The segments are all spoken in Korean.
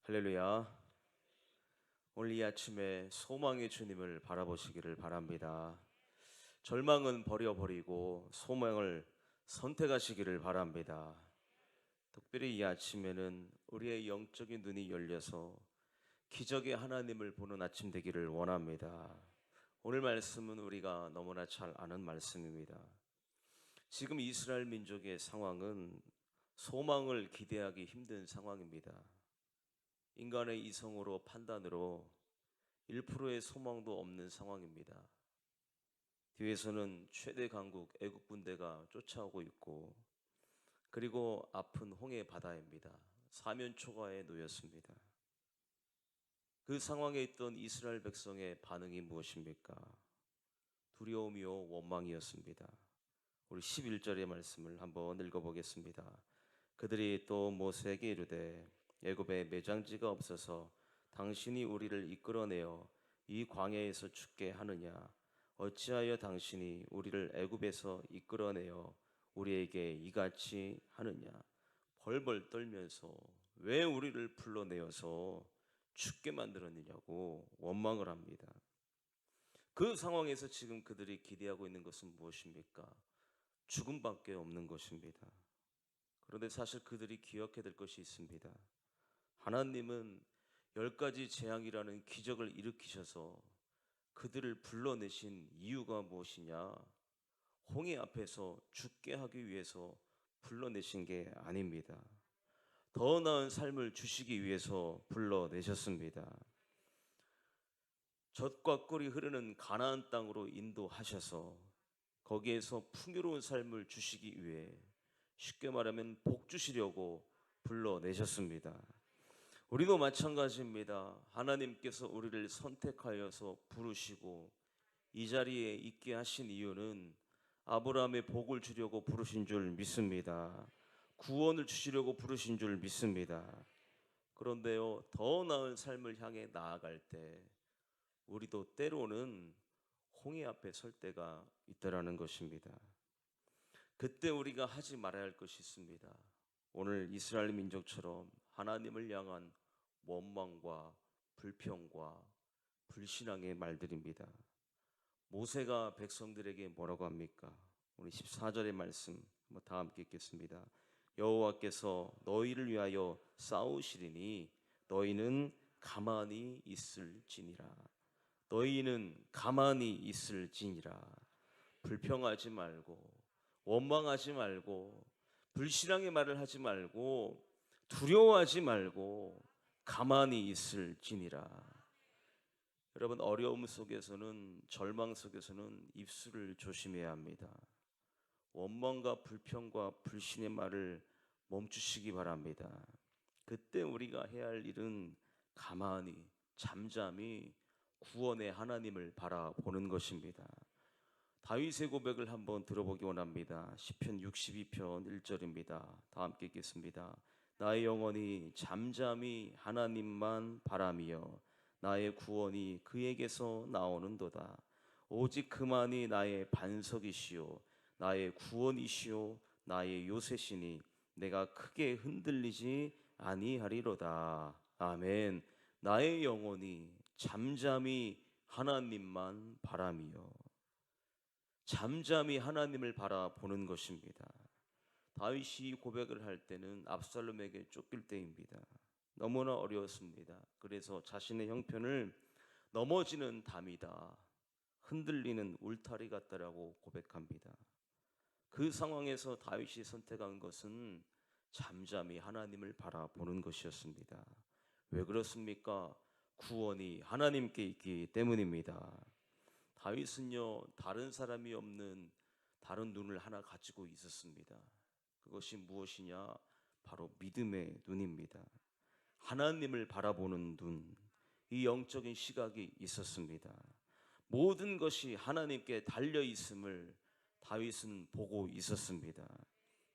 할렐루야. 오늘 이 아침에 소망의 주님을 바라보시기를 바랍니다. 절망은 버려버리고 소망을 선택하시기를 바랍니다. 특별히 이 아침에는 우리의 영적인 눈이 열려서 기적의 하나님을 보는 아침 되기를 원합니다. 오늘 말씀은 우리가 너무나 잘 아는 말씀입니다. 지금 이스라엘 민족의 상황은 소망을 기대하기 힘든 상황입니다. 인간의 이성으로 판단으로 1%의 소망도 없는 상황입니다. 뒤에서는 최대 강국 애국 군대가 쫓아오고 있고, 그리고 앞은 홍해 바다입니다. 사면초가에 놓였습니다. 그 상황에 있던 이스라엘 백성의 반응이 무엇입니까? 두려움이요 원망이었습니다. 우리 11절의 말씀을 한번 읽어보겠습니다. 그들이 또 모세에게 이르되 애굽에 매장지가 없어서 당신이 우리를 이끌어내어 이 광야에서 죽게 하느냐? 어찌하여 당신이 우리를 애굽에서 이끌어내어 우리에게 이같이 하느냐? 벌벌 떨면서 왜 우리를 불러내어서 죽게 만들었느냐고 원망을 합니다. 그 상황에서 지금 그들이 기대하고 있는 것은 무엇입니까? 죽음밖에 없는 것입니다. 그런데 사실 그들이 기억해야 될 것이 있습니다. 하나님은 10가지 재앙이라는 기적을 일으키셔서 그들을 불러내신 이유가 무엇이냐? 홍해 앞에서 죽게 하기 위해서 불러내신 게 아닙니다. 더 나은 삶을 주시기 위해서 불러내셨습니다. 젖과 꿀이 흐르는 가나안 땅으로 인도하셔서 거기에서 풍요로운 삶을 주시기 위해, 쉽게 말하면 복 주시려고 불러내셨습니다. 우리도 마찬가지입니다. 하나님께서 우리를 선택하여서 부르시고 이 자리에 있게 하신 이유는 아브라함의 복을 주려고 부르신 줄 믿습니다. 구원을 주시려고 부르신 줄 믿습니다. 그런데요, 더 나은 삶을 향해 나아갈 때 우리도 때로는 홍해 앞에 설 때가 있다라는 것입니다. 그때 우리가 하지 말아야 할 것이 있습니다. 오늘 이스라엘 민족처럼 하나님을 향한 원망과 불평과 불신앙의 말들입니다. 모세가 백성들에게 뭐라고 합니까? 우리 14절의 말씀 다 함께 읽겠습니다. 여호와께서 너희를 위하여 싸우시리니 너희는 가만히 있을지니라. 너희는 가만히 있을지니라. 불평하지 말고, 원망하지 말고, 불신앙의 말을 하지 말고, 두려워하지 말고 가만히 있을지니라. 여러분, 어려움 속에서는, 절망 속에서는 입술을 조심해야 합니다. 원망과 불평과 불신의 말을 멈추시기 바랍니다. 그때 우리가 해야 할 일은 가만히, 잠잠히 구원의 하나님을 바라보는 것입니다. 다윗의 고백을 한번 들어보기 원합니다. 시편 62편 1절입니다. 다 함께 읽겠습니다. 나의 영혼이 잠잠히 하나님만 바라며 나의 구원이 그에게서 나오는도다. 오직 그만이 나의 반석이시오 나의 구원이시오 나의 요새시니 내가 크게 흔들리지 아니하리로다. 아멘. 나의 영혼이 잠잠히 하나님만 바라며, 잠잠히 하나님을 바라보는 것입니다. 다윗이 고백을 할 때는 압살롬에게 쫓길 때입니다. 너무나 어려웠습니다. 그래서 자신의 형편을 넘어지는 담이다, 흔들리는 울타리 같다라고 고백합니다. 그 상황에서 다윗이 선택한 것은 잠잠히 하나님을 바라보는 것이었습니다. 왜 그렇습니까? 구원이 하나님께 있기 때문입니다. 다윗은요, 다른 사람이 없는 다른 눈을 하나 가지고 있었습니다. 그것이 무엇이냐? 바로 믿음의 눈입니다. 하나님을 바라보는 눈, 이 영적인 시각이 있었습니다. 모든 것이 하나님께 달려 있음을 다윗은 보고 있었습니다.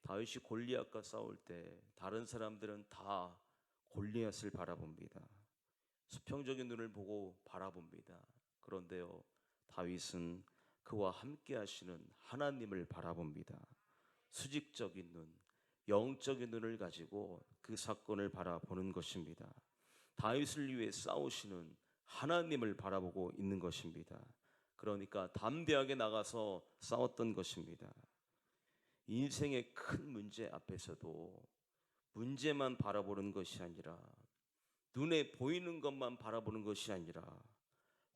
다윗이 골리앗과 싸울 때 다른 사람들은 다 골리앗을 바라봅니다. 수평적인 눈을 보고 바라봅니다. 그런데요, 다윗은 그와 함께 하시는 하나님을 바라봅니다. 수직적인 눈, 영적인 눈을 가지고 그 사건을 바라보는 것입니다. 다윗을 위해 싸우시는 하나님을 바라보고 있는 것입니다. 그러니까 담대하게 나가서 싸웠던 것입니다. 인생의 큰 문제 앞에서도 문제만 바라보는 것이 아니라, 눈에 보이는 것만 바라보는 것이 아니라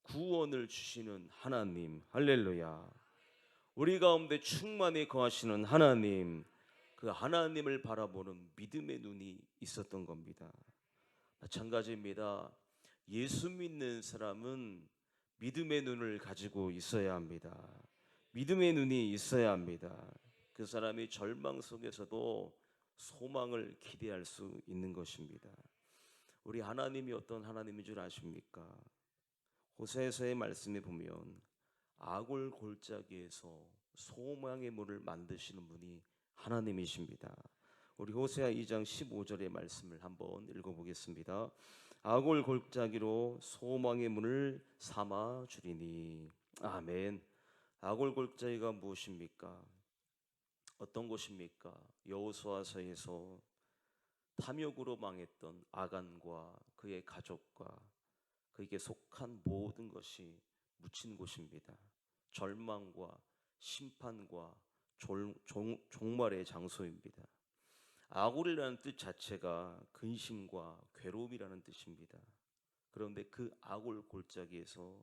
구원을 주시는 하나님, 할렐루야, 우리 가운데 충만히 거하시는 하나님, 그 하나님을 바라보는 믿음의 눈이 있었던 겁니다. 마찬가지입니다. 예수 믿는 사람은 믿음의 눈을 가지고 있어야 합니다. 믿음의 눈이 있어야 합니다. 그 사람이 절망 속에서도 소망을 기대할 수 있는 것입니다. 우리 하나님이 어떤 하나님인 줄 아십니까? 호세아서의 말씀에 보면 아골 골짜기에서 소망의 물을 만드시는 분이 하나님이십니다. 우리 호세아 2장 15절의 말씀을 한번 읽어보겠습니다. 아골 골짜기로 소망의 문을 삼아 주리니. 아멘. 아골 골짜기가 무엇입니까? 어떤 곳입니까? 여호수아서에서 탐욕으로 망했던 아간과 그의 가족과 그에게 속한 모든 것이 묻힌 곳입니다. 절망과 심판과 종말의 장소입니다. 아골이라는 뜻 자체가 근심과 괴로움이라는 뜻입니다. 그런데 그 아골 골짜기에서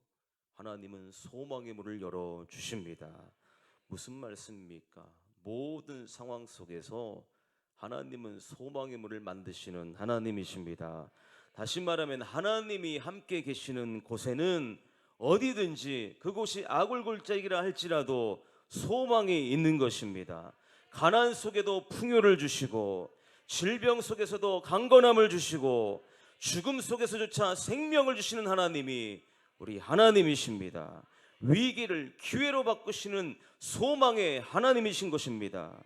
하나님은 소망의 문을 열어 주십니다. 무슨 말씀입니까? 모든 상황 속에서 하나님은 소망의 문을 만드시는 하나님이십니다. 다시 말하면 하나님이 함께 계시는 곳에는 어디든지 그곳이 아골 골짜기라 할지라도 소망이 있는 것입니다. 가난 속에도 풍요를 주시고, 질병 속에서도 강건함을 주시고, 죽음 속에서조차 생명을 주시는 하나님이 우리 하나님이십니다. 위기를 기회로 바꾸시는 소망의 하나님이신 것입니다.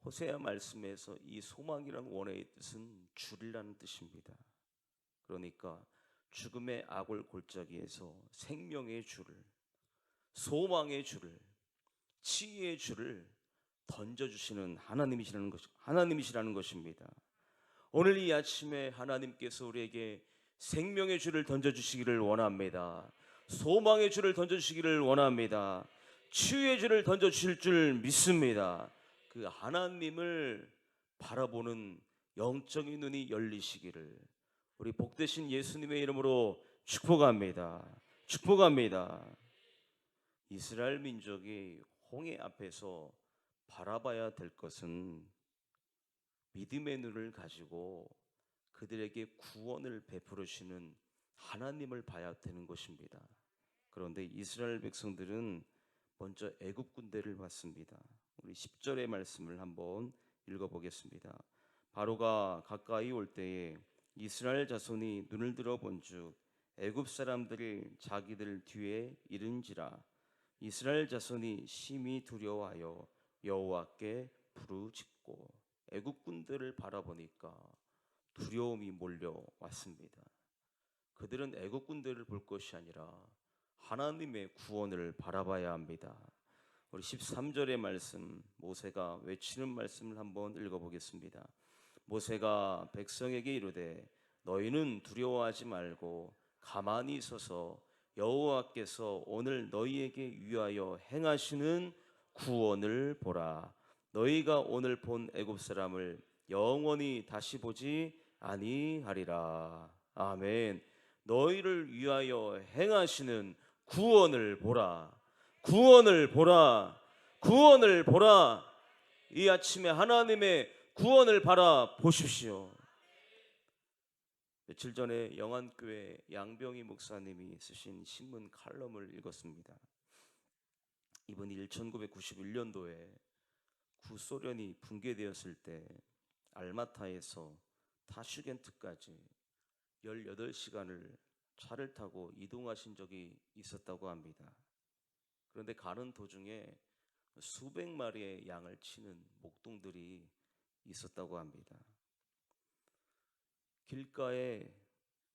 호세아 말씀에서 이 소망이라는 원어의 뜻은 줄이라는 뜻입니다. 그러니까 죽음의 아골 골짜기에서 생명의 줄을, 소망의 줄을, 치유의 줄을 던져주시는 하나님이시라는 것입니다. 오늘 이 아침에 하나님께서 우리에게 생명의 줄을 던져주시기를 원합니다. 소망의 줄을 던져주시기를 원합니다. 치유의 줄을 던져주실 줄 믿습니다. 그 하나님을 바라보는 영적인 눈이 열리시기를 우리 복되신 예수님의 이름으로 축복합니다. 축복합니다. 이스라엘 민족이 홍해 앞에서 바라봐야 될 것은 믿음의 눈을 가지고 그들에게 구원을 베풀으시는 하나님을 봐야 되는 것입니다. 그런데 이스라엘 백성들은 먼저 애굽 군대를 봤습니다. 우리 10절의 말씀을 한번 읽어보겠습니다. 바로가 가까이 올 때에 이스라엘 자손이 눈을 들어 본즉 애굽 사람들이 자기들 뒤에 이른지라. 이스라엘 자손이 심히 두려워하여 여호와께 부르짖고. 애굽 군대를 바라보니까 두려움이 몰려왔습니다. 그들은 애국 군대를 볼 것이 아니라 하나님의 구원을 바라봐야 합니다. 우리 13절의 말씀, 모세가 외치는 말씀을 한번 읽어보겠습니다. 모세가 백성에게 이르되 너희는 두려워하지 말고 가만히 서서 여호와께서 오늘 너희에게 위하여 행하시는 구원을 보라. 너희가 오늘 본 애굽 사람을 영원히 다시 보지 아니하리라. 아멘. 너희를 위하여 행하시는 구원을 보라. 구원을 보라. 구원을 보라. 이 아침에 하나님의 구원을 바라보십시오. 며칠 전에 영안교회 양병희 목사님이 쓰신 신문 칼럼을 읽었습니다. 이분이 1991년도에 구소련이 붕괴되었을 때 알마타에서 타슈겐트까지 18시간을 차를 타고 이동하신 적이 있었다고 합니다. 그런데 가는 도중에 수백 마리의 양을 치는 목동들이 있었다고 합니다. 길가에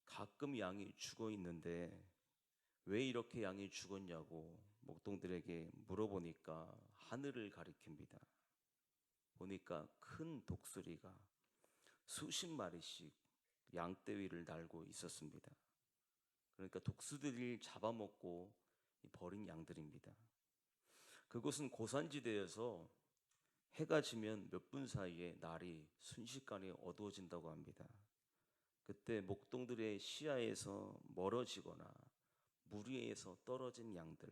가끔 양이 죽어 있는데 왜 이렇게 양이 죽었냐고 목동들에게 물어보니까 하늘을 가리킵니다. 보니까 큰 독수리가 수십 마리씩 양떼 위를 날고 있었습니다. 그러니까 독수들이 잡아먹고 버린 양들입니다. 그곳은 고산지대여서 해가 지면 몇 분 사이에 날이 순식간에 어두워진다고 합니다. 그때 목동들의 시야에서 멀어지거나 무리에서 떨어진 양들,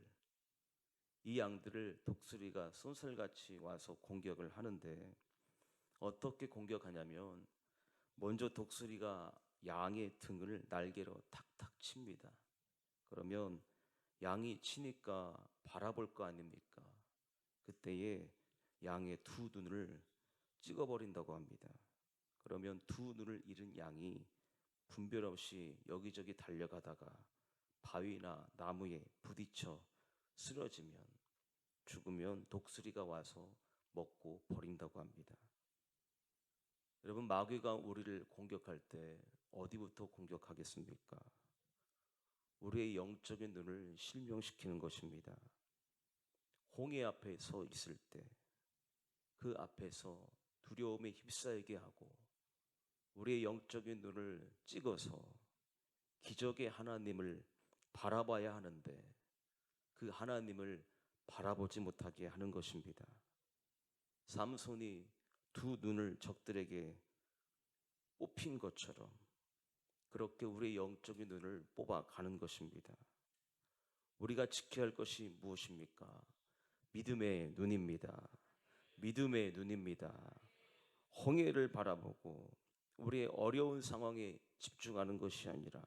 이 양들을 독수리가 쏜살같이 와서 공격을 하는데, 어떻게 공격하냐면 먼저 독수리가 양의 등을 날개로 탁탁 칩니다. 그러면 양이 치니까 바라볼 거 아닙니까? 그때에 양의 두 눈을 찍어버린다고 합니다. 그러면 두 눈을 잃은 양이 분별 없이 여기저기 달려가다가 바위나 나무에 부딪혀 쓰러지면, 죽으면 독수리가 와서 먹고 버린다고 합니다. 여러분, 마귀가 우리를 공격할 때 어디부터 공격하겠습니까? 우리의 영적인 눈을 실명시키는 것입니다. 홍해 앞에 서 있을 때 그 앞에서 두려움에 휩싸이게 하고 우리의 영적인 눈을 찍어서 기적의 하나님을 바라봐야 하는데 그 하나님을 바라보지 못하게 하는 것입니다. 삼손이 두 눈을 적들에게 뽑힌 것처럼 그렇게 우리의 영적인 눈을 뽑아가는 것입니다. 우리가 지켜야 할 것이 무엇입니까? 믿음의 눈입니다. 믿음의 눈입니다. 홍해를 바라보고 우리의 어려운 상황에 집중하는 것이 아니라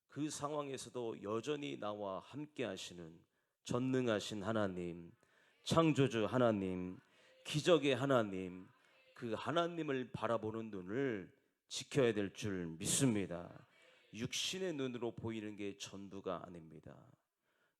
그 상황에서도 여전히 나와 함께 하시는 전능하신 하나님, 창조주 하나님, 기적의 하나님, 그 하나님을 바라보는 눈을 지켜야 될 줄 믿습니다. 육신의 눈으로 보이는 게 전부가 아닙니다.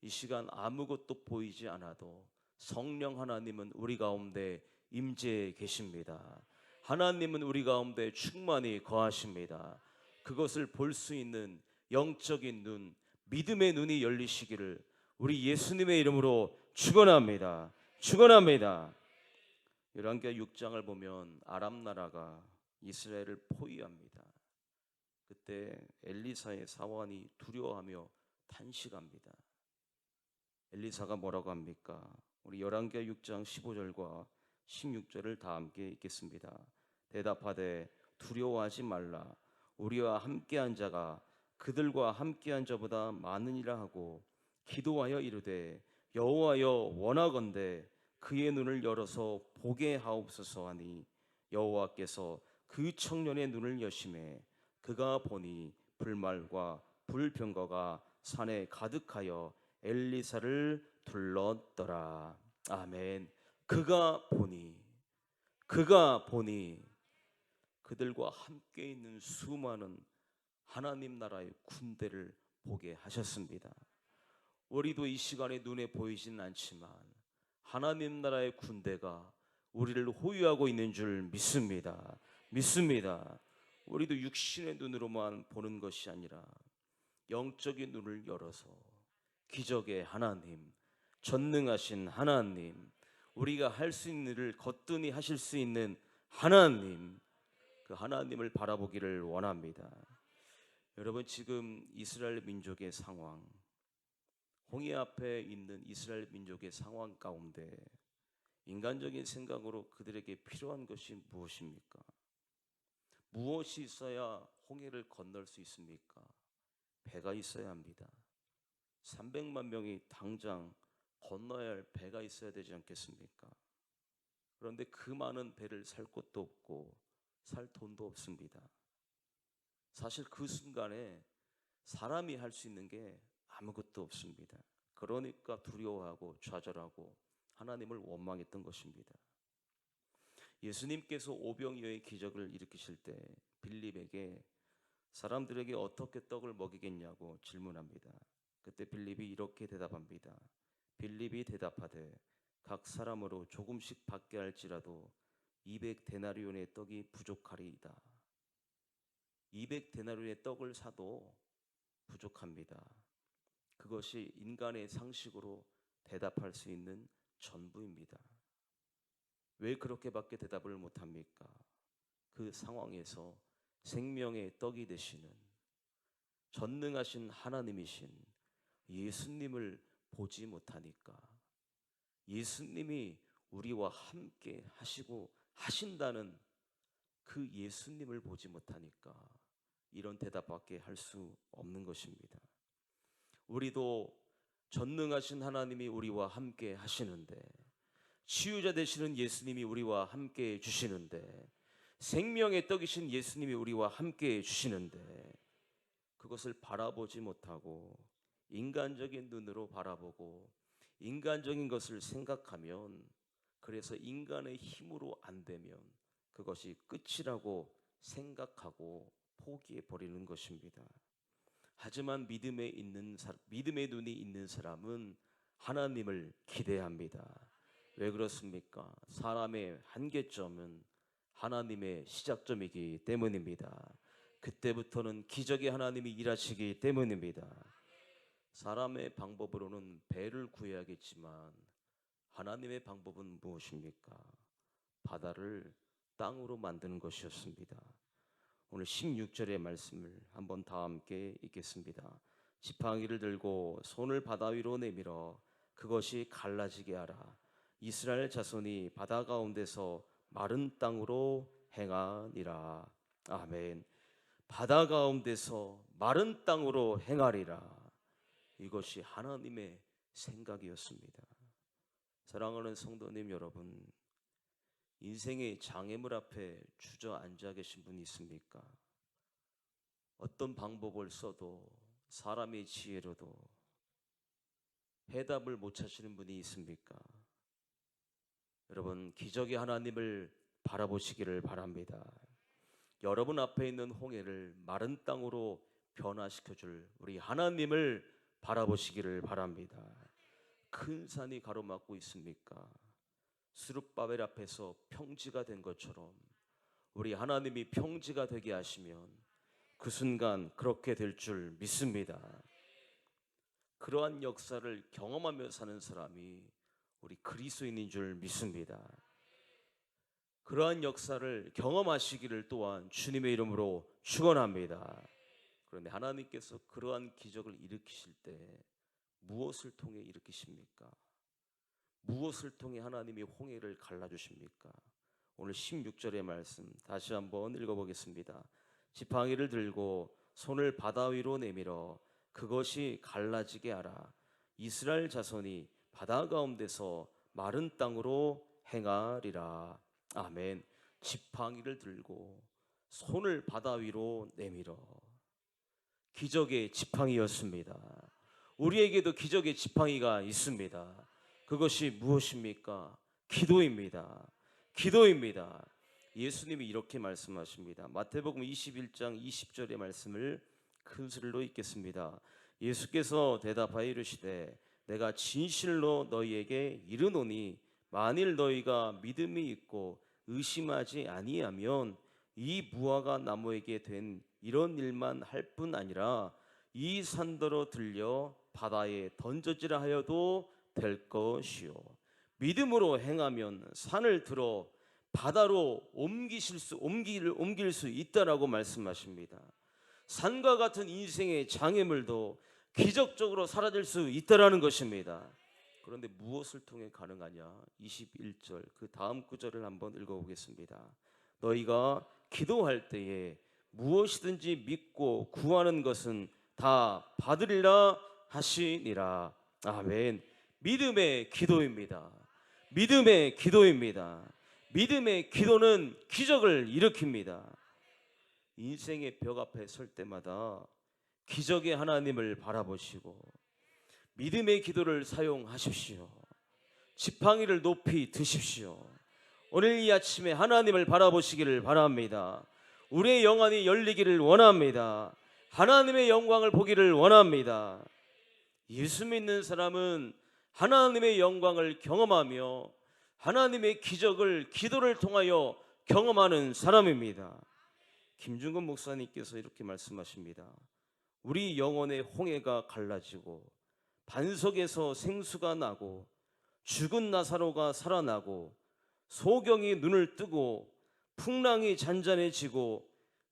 이 시간 아무것도 보이지 않아도 성령 하나님은 우리 가운데 임재해 계십니다. 하나님은 우리 가운데 충만히 거하십니다. 그것을 볼 수 있는 영적인 눈, 믿음의 눈이 열리시기를 우리 예수님의 이름으로 축원합니다. 축원합니다. 열왕기하 6장을 보면 아람 나라가 이스라엘을 포위합니다. 그때 엘리사의 사환이 두려워하며 탄식합니다. 엘리사가 뭐라고 합니까? 우리 열왕기하 6장 15절과 16절을 다 함께 읽겠습니다. 대답하되 두려워하지 말라. 우리와 함께한 자가 그들과 함께한 자보다 많으니라 하고 기도하여 이르되 여호와여 원하건대 그의 눈을 열어서 보게 하옵소서 하니 여호와께서 그 청년의 눈을 여심해 그가 보니 불말과 불병거가 산에 가득하여 엘리사를 둘렀더라. 아멘. 그가 보니 그들과 함께 있는 수많은 하나님 나라의 군대를 보게 하셨습니다. 우리도 이 시간에 눈에 보이지는 않지만 하나님 나라의 군대가 우리를 호위하고 있는 줄 믿습니다. 믿습니다. 우리도 육신의 눈으로만 보는 것이 아니라 영적인 눈을 열어서 기적의 하나님, 전능하신 하나님, 우리가 할 수 있는 일을 거뜬히 하실 수 있는 하나님, 그 하나님을 바라보기를 원합니다. 여러분, 지금 이스라엘 민족의 상황, 홍해 앞에 있는 이스라엘 민족의 상황 가운데 인간적인 생각으로 그들에게 필요한 것이 무엇입니까? 무엇이 있어야 홍해를 건널 수 있습니까? 배가 있어야 합니다. 300만 명이 당장 건너야 할 배가 있어야 되지 않겠습니까? 그런데 그 많은 배를 살 곳도 없고 살 돈도 없습니다. 사실 그 순간에 사람이 할 수 있는 게 아무것도 없습니다. 그러니까 두려워하고 좌절하고 하나님을 원망했던 것입니다. 예수님께서 오병이어의 기적을 일으키실 때 빌립에게 사람들에게 어떻게 떡을 먹이겠냐고 질문합니다. 그때 빌립이 이렇게 대답합니다. 빌립이 대답하되 각 사람으로 조금씩 받게 할지라도 200데나리온의 떡이 부족하리이다. 200데나리온의 떡을 사도 부족합니다. 그것이 인간의 상식으로 대답할 수 있는 전부입니다. 왜 그렇게밖에 대답을 못합니까? 그 상황에서 생명의 떡이 되시는 전능하신 하나님이신 예수님을 보지 못하니까, 예수님이 우리와 함께 하시고 하신다는 그 예수님을 보지 못하니까 이런 대답밖에 할 수 없는 것입니다. 우리도 전능하신 하나님이 우리와 함께 하시는데, 치유자 되시는 예수님이 우리와 함께 주시는데, 생명의 떡이신 예수님이 우리와 함께 주시는데, 그것을 바라보지 못하고 인간적인 눈으로 바라보고 인간적인 것을 생각하면, 그래서 인간의 힘으로 안 되면 그것이 끝이라고 생각하고 포기해 버리는 것입니다. 하지만 믿음의 눈이 있는 사람은 하나님을 기대합니다. 왜 그렇습니까? 사람의 한계점은 하나님의 시작점이기 때문입니다. 그때부터는 기적의 하나님이 일하시기 때문입니다. 사람의 방법으로는 배를 구해야겠지만 하나님의 방법은 무엇입니까? 바다를 땅으로 만드는 것이었습니다. 오늘 16절의 말씀을 한번 다 함께 읽겠습니다. 지팡이를 들고 손을 바다 위로 내밀어 그것이 갈라지게 하라. 이스라엘 자손이 바다 가운데서 마른 땅으로 행하니라. 아멘. 바다 가운데서 마른 땅으로 행하리라. 이것이 하나님의 생각이었습니다. 사랑하는 성도님 여러분, 인생의 장애물 앞에 주저앉아 계신 분이 있습니까? 어떤 방법을 써도 사람의 지혜로도 해답을 못 찾으시는 분이 있습니까? 여러분, 기적의 하나님을 바라보시기를 바랍니다. 여러분 앞에 있는 홍해를 마른 땅으로 변화시켜줄 우리 하나님을 바라보시기를 바랍니다. 큰 산이 가로막고 있습니까? 스룹바벨 앞에서 평지가 된 것처럼 우리 하나님이 평지가 되게 하시면 그 순간 그렇게 될 줄 믿습니다. 그러한 역사를 경험하며 사는 사람이 우리 그리스도인인 줄 믿습니다. 그러한 역사를 경험하시기를 또한 주님의 이름으로 축원합니다. 그런데 하나님께서 그러한 기적을 일으키실 때 무엇을 통해 일으키십니까? 무엇을 통해 하나님이 홍해를 갈라주십니까? 오늘 16절의 말씀 다시 한번 읽어보겠습니다. 지팡이를 들고 손을 바다 위로 내밀어 그것이 갈라지게 하라. 이스라엘 자손이 바다 가운데서 마른 땅으로 행하리라. 아멘. 지팡이를 들고 손을 바다 위로 내밀어. 기적의 지팡이였습니다. 우리에게도 기적의 지팡이가 있습니다. 그것이 무엇입니까? 기도입니다. 기도입니다. 예수님이 이렇게 말씀하십니다. 마태복음 21장 20절의 말씀을 큰 소리로 읽겠습니다. 예수께서 대답하여 이르시되 내가 진실로 너희에게 이르노니 만일 너희가 믿음이 있고 의심하지 아니하면 이 무화과 나무에게 된 이런 일만 할 뿐 아니라 이 산더러 들려 바다에 던져지라 하여도 될 것이요. 믿음으로 행하면 산을 들어 바다로 옮길 수 있다라고 말씀하십니다. 산과 같은 인생의 장애물도 기적적으로 사라질 수 있다라는 것입니다. 그런데 무엇을 통해 가능하냐? 21절 그 다음 구절을 한번 읽어보겠습니다. 너희가 기도할 때에 무엇이든지 믿고 구하는 것은 다 받으리라 하시니라. 아멘. 믿음의 기도입니다. 믿음의 기도입니다. 믿음의 기도는 기적을 일으킵니다. 인생의 벽 앞에 설 때마다 기적의 하나님을 바라보시고 믿음의 기도를 사용하십시오. 지팡이를 높이 드십시오. 오늘 이 아침에 하나님을 바라보시기를 바랍니다. 우리의 영안이 열리기를 원합니다. 하나님의 영광을 보기를 원합니다. 예수 믿는 사람은 하나님의 영광을 경험하며 하나님의 기적을 기도를 통하여 경험하는 사람입니다. 김중건 목사님께서 이렇게 말씀하십니다. 우리 영혼의 홍해가 갈라지고 반석에서 생수가 나고 죽은 나사로가 살아나고 소경이 눈을 뜨고 풍랑이 잔잔해지고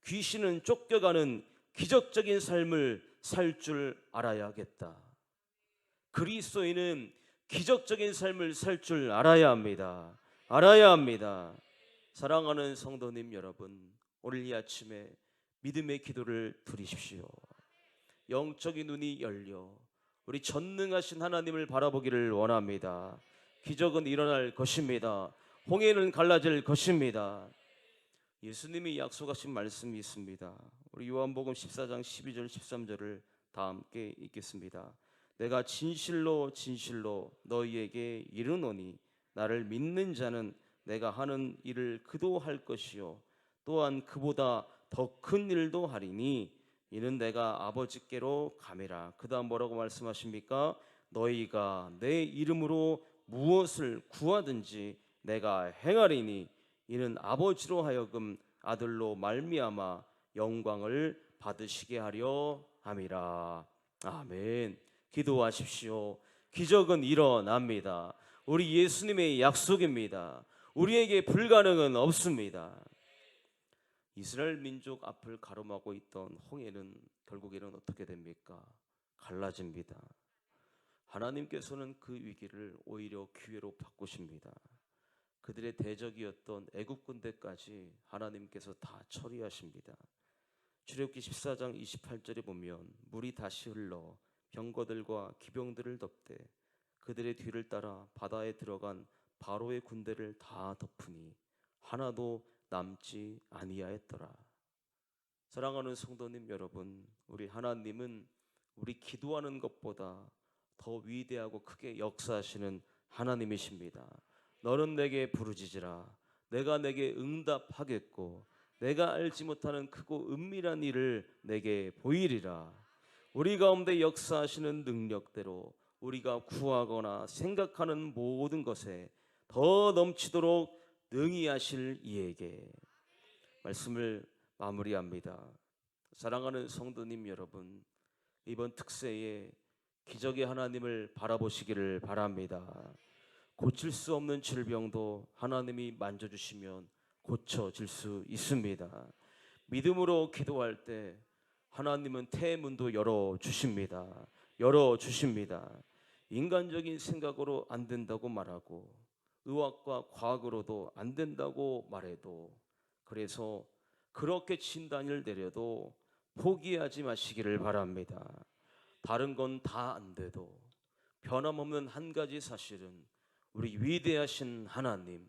귀신은 쫓겨가는 기적적인 삶을 살 줄 알아야겠다. 그리스도인은 기적적인 삶을 살 줄 알아야 합니다. 알아야 합니다. 사랑하는 성도님 여러분, 오늘 이 아침에 믿음의 기도를 드리십시오. 영적인 눈이 열려 우리 전능하신 하나님을 바라보기를 원합니다. 기적은 일어날 것입니다. 홍해는 갈라질 것입니다. 예수님이 약속하신 말씀이 있습니다. 우리 요한복음 14장 12절 13절을 다 함께 읽겠습니다. 내가 진실로 진실로 너희에게 이르노니 나를 믿는 자는 내가 하는 일을 그도 할 것이요 또한 그보다 더 큰 일도 하리니 이는 내가 아버지께로 가미라. 그 다음 뭐라고 말씀하십니까? 너희가 내 이름으로 무엇을 구하든지 내가 행하리니 이는 아버지로 하여금 아들로 말미암아 영광을 받으시게 하려 함이라. 아멘. 기도하십시오. 기적은 일어납니다. 우리 예수님의 약속입니다. 우리에게 불가능은 없습니다. 이스라엘 민족 앞을 가로막고 있던 홍해는 결국에는 어떻게 됩니까? 갈라집니다. 하나님께서는 그 위기를 오히려 기회로 바꾸십니다. 그들의 대적이었던 애굽 군대까지 하나님께서 다 처리하십니다. 출애굽기 14장 28절에 보면 물이 다시 흘러 병거들과 기병들을 덮되 그들의 뒤를 따라 바다에 들어간 바로의 군대를 다 덮으니 하나도 남지 아니하였더라. 사랑하는 성도님 여러분, 우리 하나님은 우리 기도하는 것보다 더 위대하고 크게 역사하시는 하나님이십니다. 너는 내게 부르짖으라. 내가 내게 응답하겠고 내가 알지 못하는 크고 은밀한 일을 내게 보이리라. 우리 가운데 역사하시는 능력대로 우리가 구하거나 생각하는 모든 것에 더 넘치도록 능히 하실 이에게. 말씀을 마무리합니다. 사랑하는 성도님 여러분, 이번 특세에 기적의 하나님을 바라보시기를 바랍니다. 고칠 수 없는 질병도 하나님이 만져주시면 고쳐질 수 있습니다. 믿음으로 기도할 때 하나님은 태문도 열어주십니다. 열어주십니다. 인간적인 생각으로 안 된다고 말하고 의학과 과학으로도 안 된다고 말해도, 그래서 그렇게 진단을 내려도 포기하지 마시기를 바랍니다. 다른 건 다 안 돼도 변함없는 한 가지 사실은 우리 위대하신 하나님,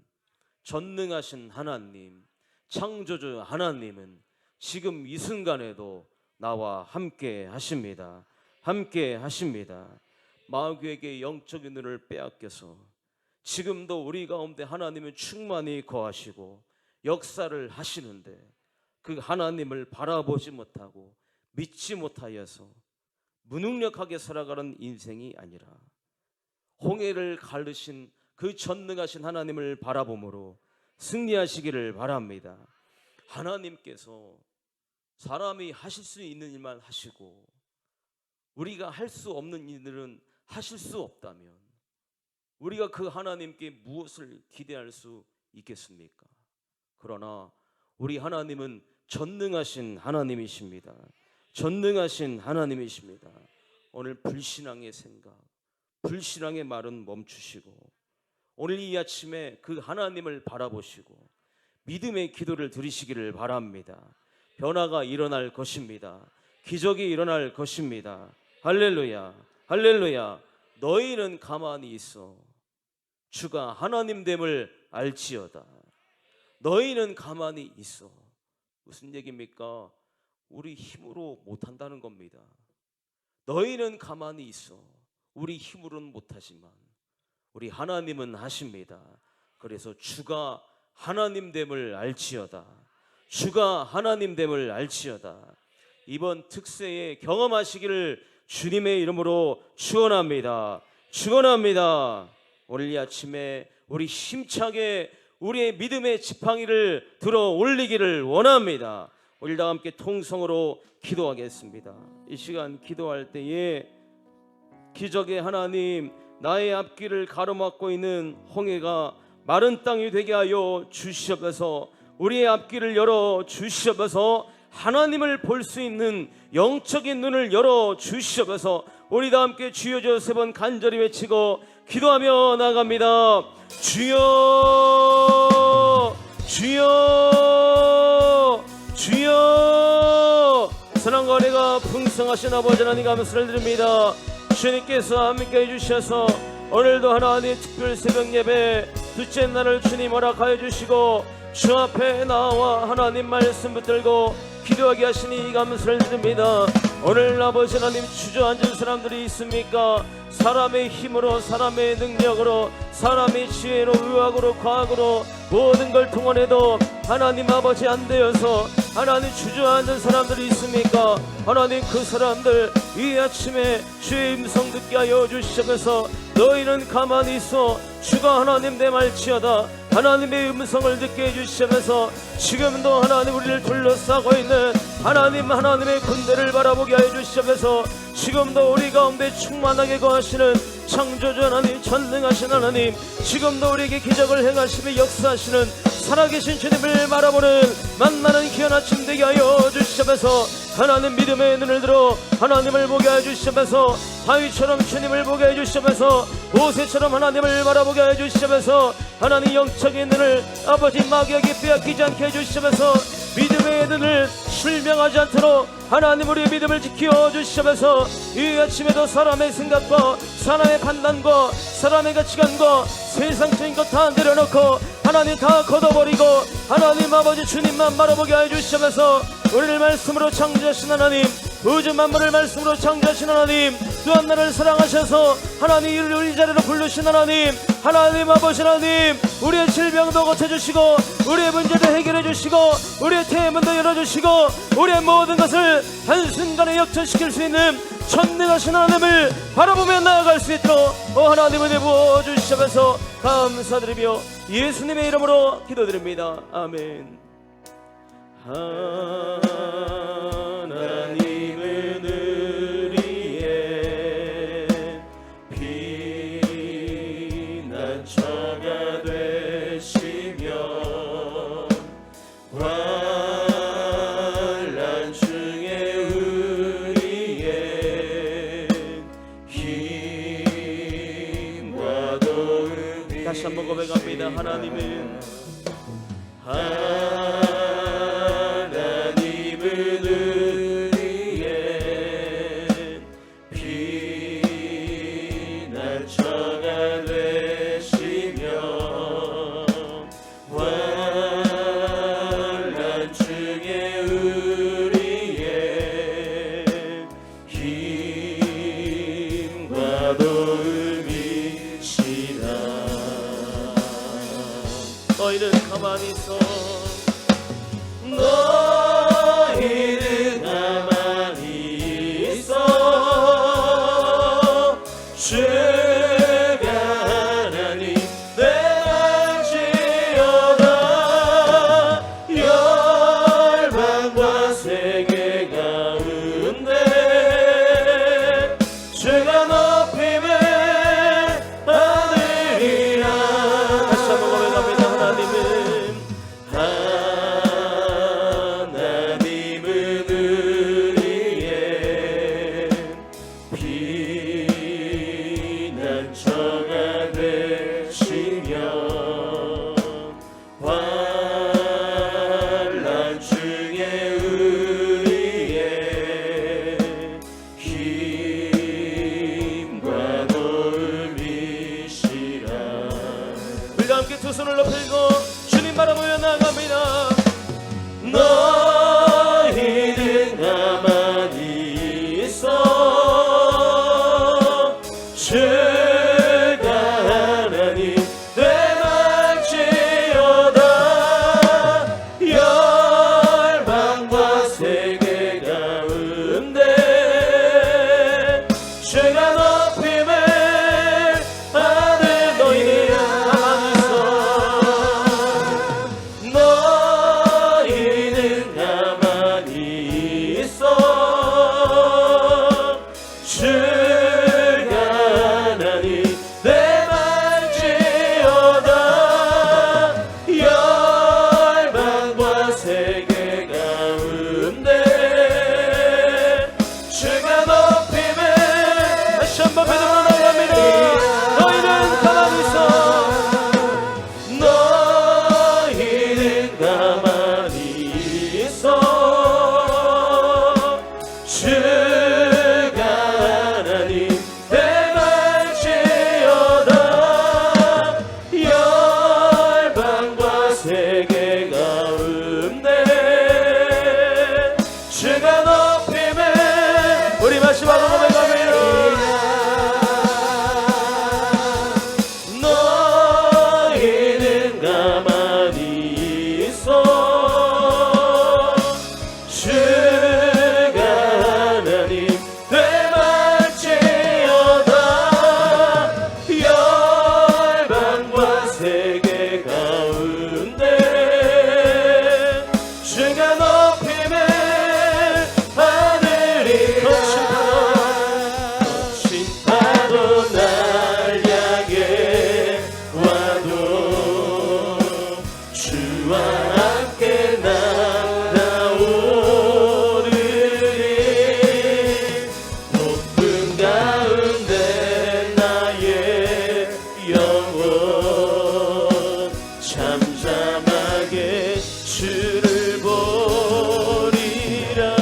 전능하신 하나님, 창조주 하나님은 지금 이 순간에도 나와 함께 하십니다. 함께 하십니다. 마귀에게 영적인 눈을 빼앗겨서 지금도 우리 가운데 하나님은 충만히 거하시고 역사를 하시는데 그 하나님을 바라보지 못하고 믿지 못하여서 무능력하게 살아가는 인생이 아니라 홍해를 가르신 그 전능하신 하나님을 바라봄으로 승리하시기를 바랍니다. 하나님께서 사람이 하실 수 있는 일만 하시고 우리가 할 수 없는 일들은 하실 수 없다면 우리가 그 하나님께 무엇을 기대할 수 있겠습니까? 그러나 우리 하나님은 전능하신 하나님이십니다. 전능하신 하나님이십니다. 오늘 불신앙의 생각, 불신앙의 말은 멈추시고 오늘 이 아침에 그 하나님을 바라보시고 믿음의 기도를 드리시기를 바랍니다. 변화가 일어날 것입니다. 기적이 일어날 것입니다. 할렐루야, 할렐루야. 너희는 가만히 있어 주가 하나님됨을 알지어다. 너희는 가만히 있어. 무슨 얘기입니까? 우리 힘으로 못한다는 겁니다. 너희는 가만히 있어. 우리 힘으로는 못하지만 우리 하나님은 하십니다. 그래서 주가 하나님됨을 알지어다. 주가 하나님됨을 알지어다. 이번 특세에 경험하시기를 주님의 이름으로 축원합니다. 축원합니다. 오늘 이 아침에 우리 힘차게 우리의 믿음의 지팡이를 들어 올리기를 원합니다. 우리 다 함께 통성으로 기도하겠습니다. 이 시간 기도할 때에 기적의 하나님, 나의 앞길을 가로막고 있는 홍해가 마른 땅이 되게 하여 주시옵소서. 우리의 앞길을 열어 주시옵소서. 하나님을 볼 수 있는 영적인 눈을 열어 주시옵소서. 우리 다 함께 주여 주여 세 번 간절히 외치고 기도하며 나갑니다. 주여 주여 주여. 사랑과 은혜가 풍성하신 아버지 하나님 감사를 드립니다. 주님께서 함께 해주셔서 오늘도 하나님의 특별 새벽 예배 둘째 날을 주님 허락하여 주시고 주 앞에 나와 하나님 말씀 붙들고 기도하게 하시니 감사를 드립니다. 오늘 아버지 하나님 주저앉은 사람들이 있습니까? 사람의 힘으로, 사람의 능력으로, 사람의 지혜로, 의학으로, 과학으로 모든 걸 동원해도 하나님 아버지 안 되어서 하나님 주저앉은 사람들이 있습니까? 하나님 그 사람들 이 아침에 주의 음성 듣게 하여 주시면서 너희는 가만히 있어 주가 하나님 내 말치어다 하나님의 음성을 듣게 해주시면서 지금도 하나님 우리를 둘러싸고 있는 하나님의 군대를 바라보게 해주시면서 지금도 우리 가운데 충만하게 거하시는 창조주 하나님, 전능하신 하나님, 지금도 우리에게 기적을 행하시며 역사하시는 살아계신 주님을 바라보는 만나는 귀한 아침 되게 하여 주시면서 하나님 믿음의 눈을 들어 하나님을 보게 해주시면서 다윗처럼 주님을 보게 해주시면서 모세처럼 하나님을 바라보게 해주시면서 하나님 영적인 눈을 아버지 마귀에게 빼앗기지 않게 해주시면서 믿음의 눈을 실명하지 않도록 하나님 우리의 믿음을 지켜 주시면서 이 아침에도 사람의 생각과 사람의 판단과 사람의 가치관과 세상적인 것 다 내려놓고 하나님 다 걷어버리고 하나님 아버지 주님만 바라보게 해주시면서 우리를 말씀으로 창조하신 하나님, 우주 만물을 말씀으로 창조하신 하나님, 또한 나를 사랑하셔서 하나님 우리 자리로 부르신 하나님, 하나님 아버지 하나님, 우리의 질병도 고쳐주시고 우리의 문제도 해결해주시고 우리의 태문도 열어주시고 우리의 모든 것을 한순간에 역전시킬 수 있는 전능하신 하나님을 바라보며 나아갈 수 있도록 하나님 은혜 부어주시면서 감사드리며 예수님의 이름으로 기도드립니다. 아멘. 하나님은 우리의 피난처가 되시며 환난 중에 우리의 힘과 도움이 다시 한번 고백합니다. 하나님은 피난처가 되시며 환난 중에 우리의 힘과 도움이시라. 너희는 가만히 있어. 너희는 가만히 있어. 주가 하나님 내 말지어다. 열방과 세계 가운데 주가 높임을 받으리라. 다시 한번 고백합니다. 하나님은 우리의 피난처가 되시며 환난 중에 우리의 힘과 도움이시라. 우리가 함께 두 손을 높이고 주님 바라보며 나아갑니다. 너희는 가만히 있어. 주가 하나님 내 말지어다. 열방과 세계 가운데 주가 높임을 받을. 너희는 가만히 있어. 너희는 잠잠하게 주를 보리라.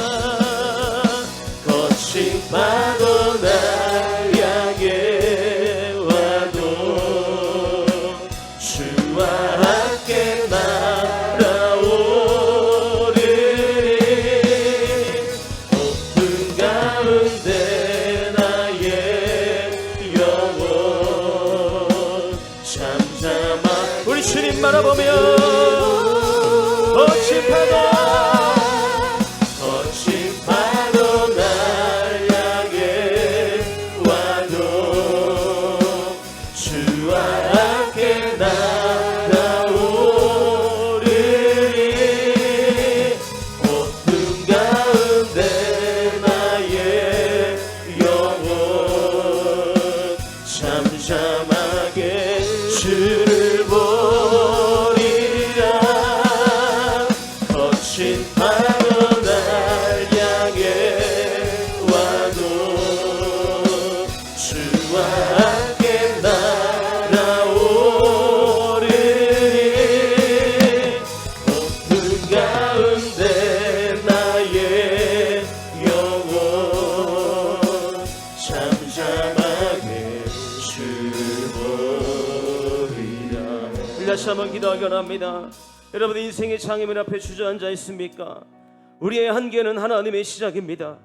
거친 파도 날 향해 와도 주와 함께 날아오르리. 높은 가운데 나의 영혼 잠잠하. 우리 주님 바라보며 거친 파도 날 향해 와도 주와 함께 날아오르리. 높은 가운데 나의 영혼 잠잠하게 주를 보리라. 거친 파도 날 향해 와도 주와 함께 날아오르리. 높은 가운데 나의 영혼 잠잠하게 주를 보리라. 다시 한번 기도하기 합니다. 여러분, 인생의 장애물 앞에 주저앉아 있습니까? 우리의 한계는 하나님의 시작입니다.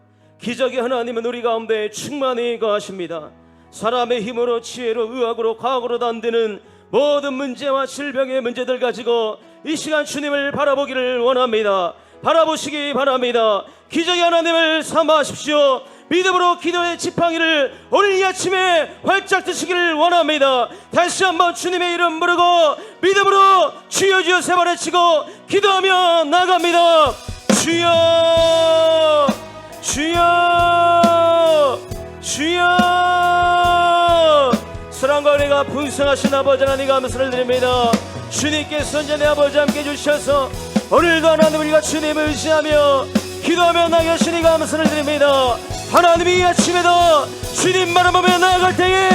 기적의 하나님은 우리 가운데 충만히 거하십니다. 사람의 힘으로, 지혜로, 의학으로, 과학으로 안 되는 모든 문제와 질병의 문제들 가지고 이 시간 주님을 바라보기를 원합니다. 바라보시기 바랍니다. 기적의 하나님을 삼아하십시오. 믿음으로 기도의 지팡이를 오늘 이 아침에 활짝 드시기를 원합니다. 다시 한번 주님의 이름 부르고 믿음으로 주여 주여 세 번 외치고 기도하며 나갑니다. 주여 주여 주여. 사랑과 은혜가 풍성하신 아버지 하나님 감사를 드립니다. 주님께서 이제 내 아버지 함께 해주셔서 오늘도 하나님 우리가 주님을 의지하며 기도하며 나가시니 감사를 드립니다. 하나님이 이 아침에도 주님 바라보며 나아갈 때에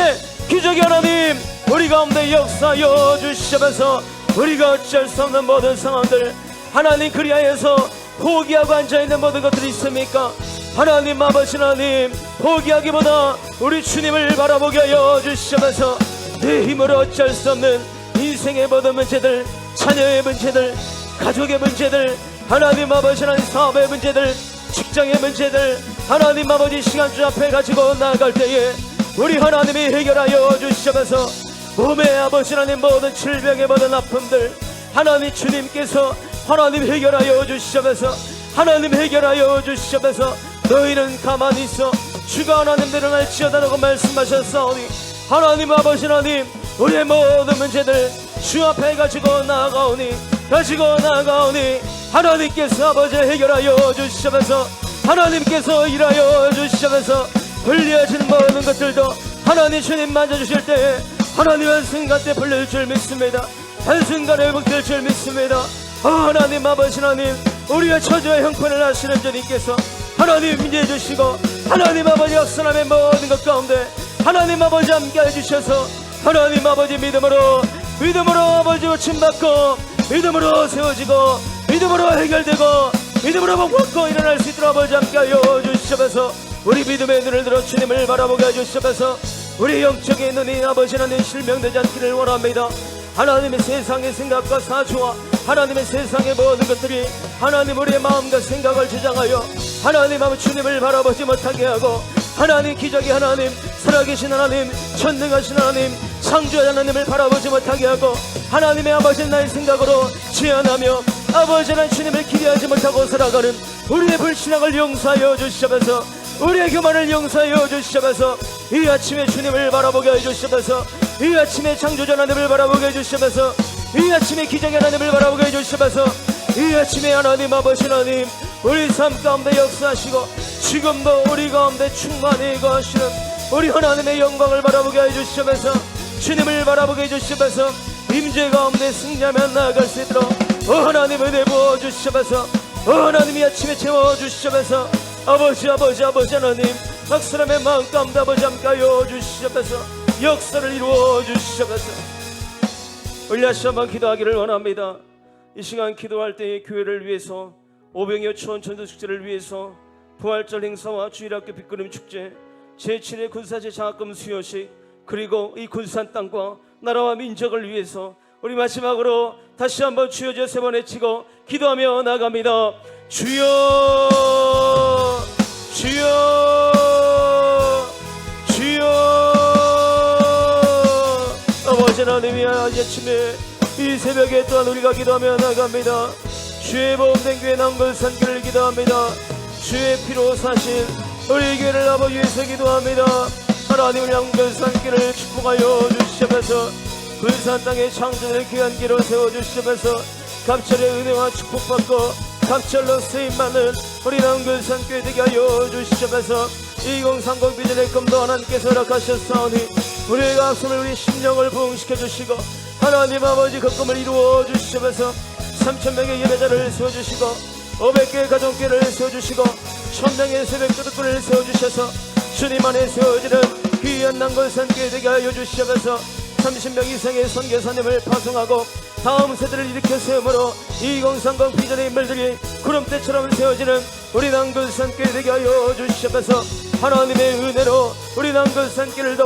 기적의 하나님 우리 가운데 역사여 주시면서 우리가 어쩔 수 없는 모든 상황들 하나님 그리하여서 포기하고 앉아있는 모든 것들이 있습니까? 하나님 아버지 하나님 포기하기보다 우리 주님을 바라보게 하여 주시면서 내 힘으로 어쩔 수 없는 인생의 모든 문제들, 자녀의 문제들, 가족의 문제들, 하나님 아버지 하나님 사업의 문제들, 직장의 문제들 하나님 아버지 시간주 앞에 가지고 나아갈 때에 우리 하나님이 해결하여 주시면서 몸의 아버지 하나님 모든 질병의 모든 아픔들 하나님 주님께서 하나님 해결하여 주시면서 하나님 해결하여 주시면서 너희는 가만히 있어 주가 하나님 내려날지어다라고 말씀하셨사오니 하나님 아버지 하나님 우리의 모든 문제들 주 앞에 가지고 나아가오니 하나님께서 아버지 해결하여 주시면서 하나님께서 일하여 주시면서 불리해지는 모든 것들도 하나님 주님 만져주실 때에 하나님 한순간 때 풀릴 줄 믿습니다. 한순간에 회복될 줄 믿습니다. 하나님 아버지 하나님 우리의 처지와 형편을 아시는 주님께서 하나님 인도해 주시고 하나님 아버지 역사함의 모든 것 가운데 하나님 아버지 함께 해주셔서 하나님 아버지 믿음으로 아버지 고침받고 믿음으로 세워지고 믿음으로 해결되고 믿음으로 복받고 일어날 수 있도록 아버지 함께하여 주시면서 우리 믿음의 눈을 들어 주님을 바라보게 해주시면서 우리 영적인 눈이 아버지 하나님 실명되지 않기를 원합니다. 하나님의 세상의 생각과 사주와 하나님의 세상의 모든 것들이 하나님 우리의 마음과 생각을 주장하여 하나님 아버지 주님을 바라보지 못하게 하고 하나님 기적의 하나님 살아계신 하나님 전능하신 하나님 창조의 하나님을 바라보지 못하게 하고 하나님의 아버지 나의 생각으로 제한하며 아버지 하나님 주님을 기대하지 못하고 살아가는 우리의 불신앙을 용서하여 주시면서 우리의 교만을 용서하여 주시면서 이 아침에 주님을 바라보게 해주시면서 이 아침에 창조자 하나님을 바라보게 해주시면서 이 아침에 기적의 하나님을 바라보게 해주시면서 이 아침에 하나님 아버지 하나님 우리 삶 가운데 역사하시고 지금도 우리 가운데 충만히 거하시는 우리 하나님의 영광을 바라보게 해주시면서 주님을 바라보게 해주시면서 임재 가운데 승리하며 나아갈 수 있도록 하나님 은혜 부어주시면서 하나님 이 아침에 채워주시면서 아버지 하나님 각 사람의 마음 가운데 아버지 함께하여 주시면서 역사를 이루어 주시면서 우리 다시 한번 기도하기를 원합니다. 이 시간 기도할 때의 교회를 위해서, 오병이어 초원 전도축제를 위해서, 부활절 행사와 주일학교 빛그림 축제, 제7회 군사제 장학금 수여식, 그리고 이 군산 땅과 나라와 민족을 위해서 우리 마지막으로 다시 한번 주여 주여 세 번 외치고 기도하며 나갑니다. 주여 주여 주여. 아버지 하나님이 아침에 이 새벽에 또한 우리가 기도하며 나갑니다. 주의 보험된 교회 남걸산길을 기도합니다. 주의 피로 사신 우리 교회를 아버지 위해서 기도합니다. 하나님 우리 남걸산길을 축복하여 주시면서 군산 땅의 창조를 귀한 길로 세워주시면서 갑절의 은혜와 축복받고 갑절로 쓰임받는 우리 남걸산교회 되게 하여 주시면서 2030 비전의 꿈도 하나님께서 허락하셨사오니 우리의 가슴을 우리 심령을 부흥시켜 주시고 하나님 아버지 그 꿈을 이루어 주시면서 3,000명의 예배자를 세워주시고 500개의 가정교회를 세워주시고 1,000명의 새벽기도꾼을 세워주셔서 주님 안에 세워지는 귀한 남걸산교회 되게 하여 주시면서 30명 이상의 선교사님을 파송하고 다음 세대를 일으켜 세우므로 2030 비전의 인물들이 구름대처럼 세워지는 우리 남걸산교회 되게 하여 주시면서 하나님의 은혜로 우리 남걸산길을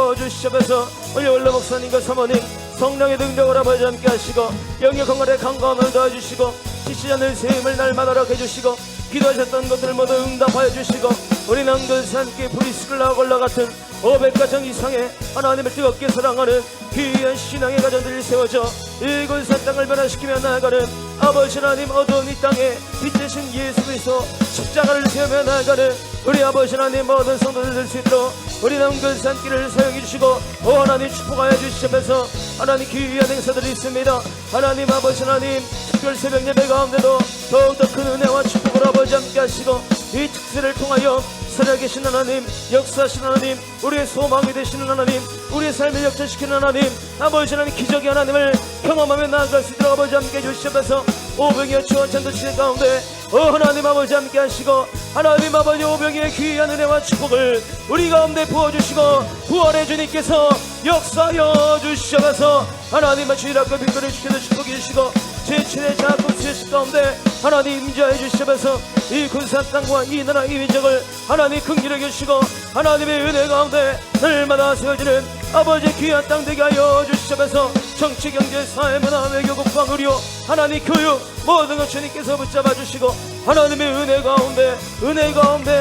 덮어주시면서 우리 원로 목사님과 사모님 성령의 능력을 아버지 함께 하시고 영역 건강에 강건함을 더해주시고 지치지 않을 세임을 날마다 허락해 주시고 기도하셨던 것들을 모두 응답하여 주시고 우리 남걸산교회 브리스클라골라 같은 500가정 이상의 하나님을 뜨겁게 사랑하는 귀한 신앙의 가정들이 세워져 이 군산 땅을 변화시키며 나아가는 아버지 하나님 어두운 이 땅에 빛 되신 예수 그리스도 십자가를 세우며 나아가는 우리 아버지 하나님 모든 성도들 될 수 있도록 우리 남걸산길을 사용해 주시고 하나님 축복하여 주시면서 하나님 귀한 행사들이 있습니다. 하나님 아버지 하나님 특별 새벽 예배 가운데도 더욱더 큰 은혜와 축복을 아버지 함께 하시고 이 특세를 통하여 살아계신 하나님 역사하신 하나님 우리의 소망이 되시는 하나님 우리의 삶을 역전시키는 하나님 아버지 하나님 기적의 하나님을 경험하며 나아갈 수 있도록 아버지 함께 해주시면서 오병이어 초원 전도축제 가운데 하나님 아버지 함께 하시고 하나님 아버지 오병이의 귀한 은혜와 축복을 우리 가운데 부어주시고 부활의 주님께서 역사하여 주시면서 하나님의 주일학교 빛거리 주께서 축복해 주시고 제7회 장학금 수여식 가운데 하나님 임재하여 주시면서 이 군산 땅과 이 나라 이 민족을 하나님 긍휼히 여기시고 하나님의 은혜 가운데 날마다 세워지는 아버지 귀한 땅 되게 하여 주시면서 정치 경제 사회 문화 외교 국방 의료 하나님 교육 모든 것 주님께서 붙잡아 주시고 하나님의 은혜 가운데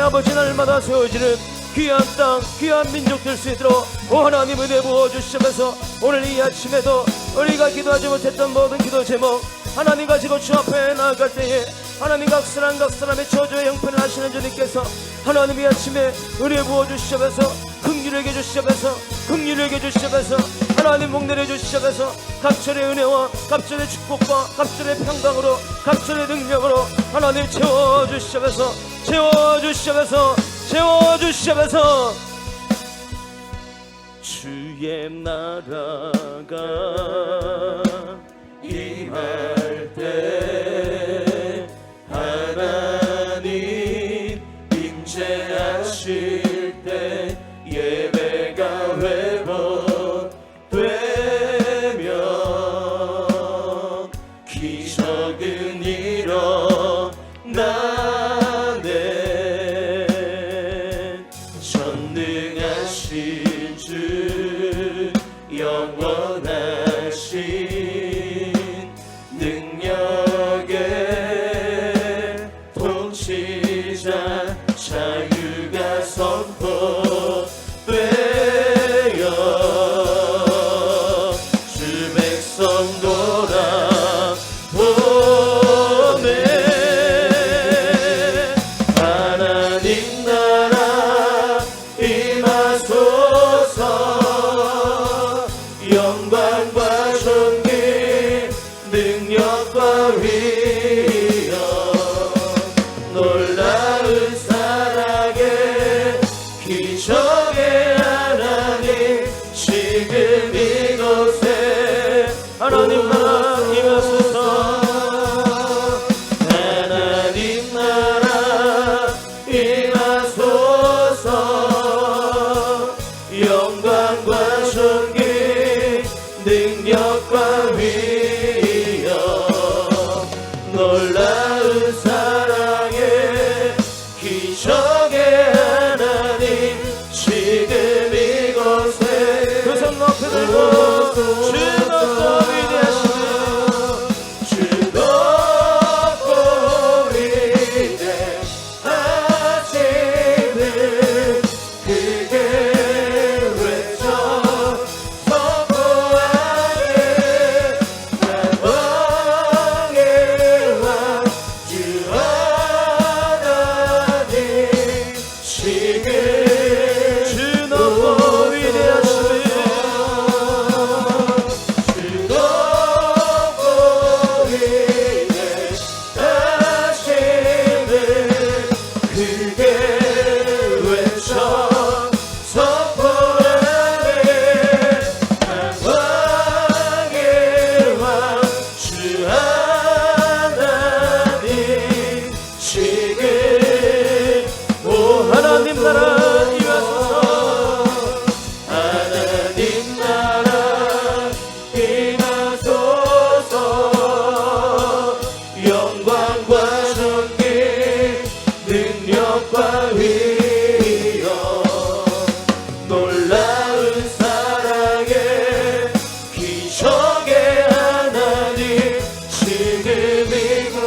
아버지 날마다 세워지는 귀한 땅 귀한 민족 될 수 있도록 하나님 은혜 부어주시면서 오늘 이 아침에도 우리가 기도하지 못했던 모든 기도 제목 하나님 가지고 주 앞에 나아갈 때에 하나님 각 사람의 저주의 형편을 하시는 주님께서 하나님 이 아침에 은혜 부어주시면서 긍휼히 해주시면서 하나님 목내려 주시면서 갑절의 은혜와 갑절의 축복과 갑절의 평강으로 갑절의 능력으로 하나님 채워주시면서 주의 나라가 임할 때 하나님 임재하실 때 예배가 회복되며 기적은 일어나네 전능하신 주 영원하신 능력의 통치자 자유가 선포되어 주 백성 돌아보네 하나님 나라 임하소서 영광과 존귀 능력과 위엄 놀라운 사랑의 기적의 하나님 지금 이곳에 하나님 나라 임하소서 하나님 나라 임하소서 영광과 존귀 능력과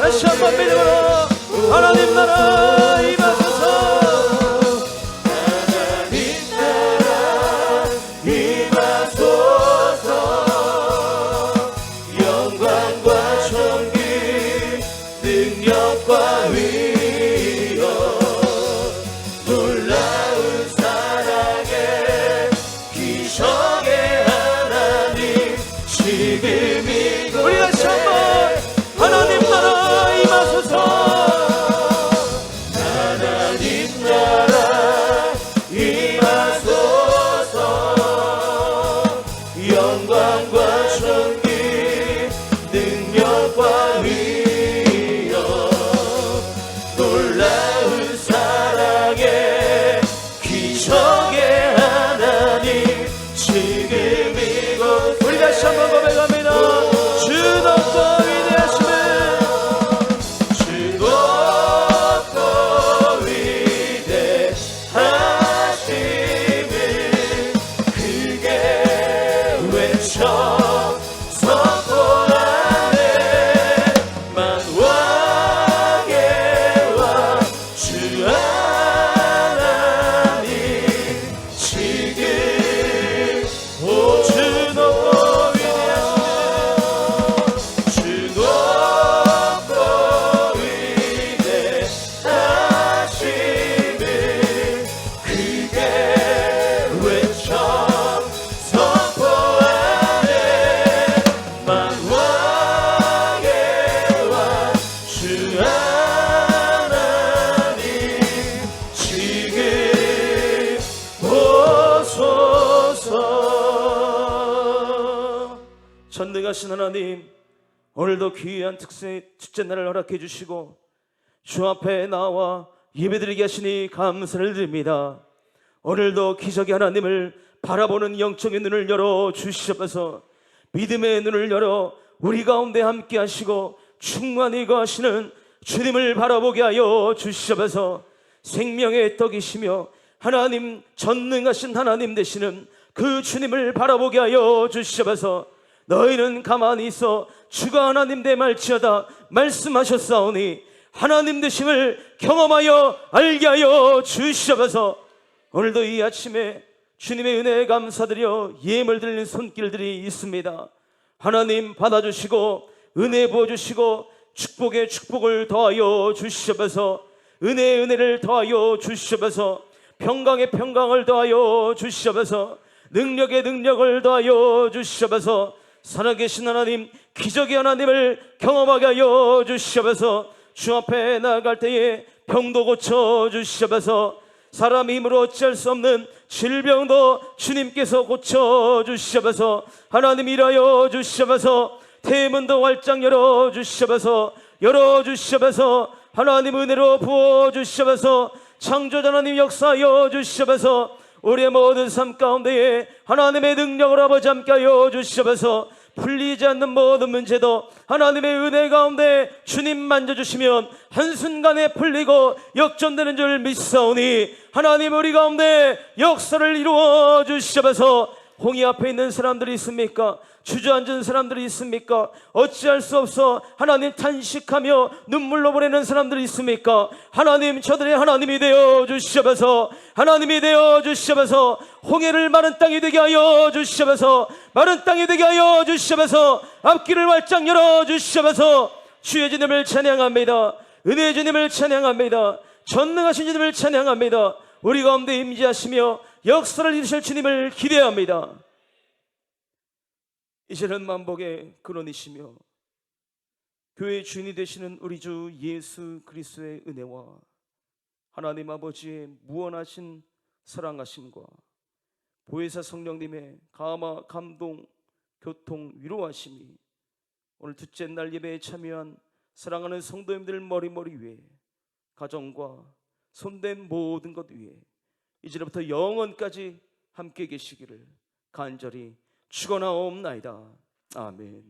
다시 한번 믿음으로 하나님 나라 임하소서. 하나님 나라 임하소서. 영광과 존귀 능력과 위엄 놀라운 사랑의 기적의 하나님 지금 이곳에 우리 다시 한번 하나님 나라 임하소서. 하나님 나라 임하소서. 영광과 존귀 능력과 위엄 놀라운 사랑의 기적의 하나님 지금 이곳 우리 다시 한번 고백합니다. 주 높고 위대하심을 주 높고 위대하심을 크게 외쳐 선포하네. 만왕의 왕 주 하나님 지금 주 높고 주 높고 위대하심을 크게 외쳐 선포하네. 만왕의 왕 주 하나님 지금 오소서. 전능하신 하나님, 오늘도 귀한 축제 날을 허락해 주시고 주 앞에 나와 예배드리게 하시니 감사를 드립니다. 오늘도 기적의 하나님을 바라보는 영적인 눈을 열어 주시옵소서. 믿음의 눈을 열어 우리 가운데 함께 하시고 충만히 거하시는 주님을 바라보게 하여 주시옵소서. 생명의 떡이시며 하나님 전능하신 하나님 되시는 그 주님을 바라보게 하여 주시옵소서. 너희는 가만히 있어 주가 하나님 되말지어다 말씀하셨사오니 하나님 되심을 경험하여 알게 하여 주시옵소서. 오늘도 이 아침에 주님의 은혜에 감사드려 예물 드리는 손길들이 있습니다. 하나님 받아주시고 은혜 부어주시고 축복에 축복을 더하여 주시옵소서. 은혜에 은혜를 더하여 주시옵소서. 평강에 평강을 더하여 주시옵소서. 능력에 능력을 더하여 주시옵소서. 살아계신 하나님, 기적의 하나님을 경험하게 하여 주시옵소서. 주 앞에 나아갈 때에 병도 고쳐 주시옵소서. 사람 힘으로 어찌할 수 없는 질병도 주님께서 고쳐 주시옵소서. 하나님 일하여 주시옵소서. 대문도 활짝 열어 주시옵소서. 열어 주시옵소서. 하나님 은혜로 부어 주시옵소서. 창조자 하나님 역사하여 주시옵소서. 우리의 모든 삶 가운데에 하나님의 능력을 아버지 함께 하여 주시옵소서. 풀리지 않는 모든 문제도 하나님의 은혜 가운데 주님 만져주시면 한순간에 풀리고 역전되는 줄 믿사오니 하나님 우리 가운데 역사를 이루어 주시옵소서. 홍해 앞에 있는 사람들이 있습니까? 주저앉은 사람들이 있습니까? 어찌할 수 없어 하나님 탄식하며 눈물로 보내는 사람들이 있습니까? 하나님 저들의 하나님이 되어 주시옵소서. 하나님이 되어 주시옵소서. 홍해를 마른 땅이 되게 하여 주시옵소서. 마른 땅이 되게 하여 주시옵소서. 앞길을 활짝 열어 주시옵소서. 주의 주님을 찬양합니다. 은혜의 주님을 찬양합니다. 전능하신 주님을 찬양합니다. 우리 가운데 임재하시며 역사를 이루실 주님을 기대합니다. 이제는 만복의 근원이시며 교회의 주인이 되시는 우리 주 예수 그리스도의 은혜와 하나님 아버지의 무한하신 사랑하심과 보혜사 성령님의 감화 감동 교통 위로하심이 오늘 둘째 날 예배에 참여한 사랑하는 성도님들 머리머리 위에 가정과 손댄 모든 것 위에 이제부터 영원까지 함께 계시기를 간절히 축원하옵나이다. 아멘.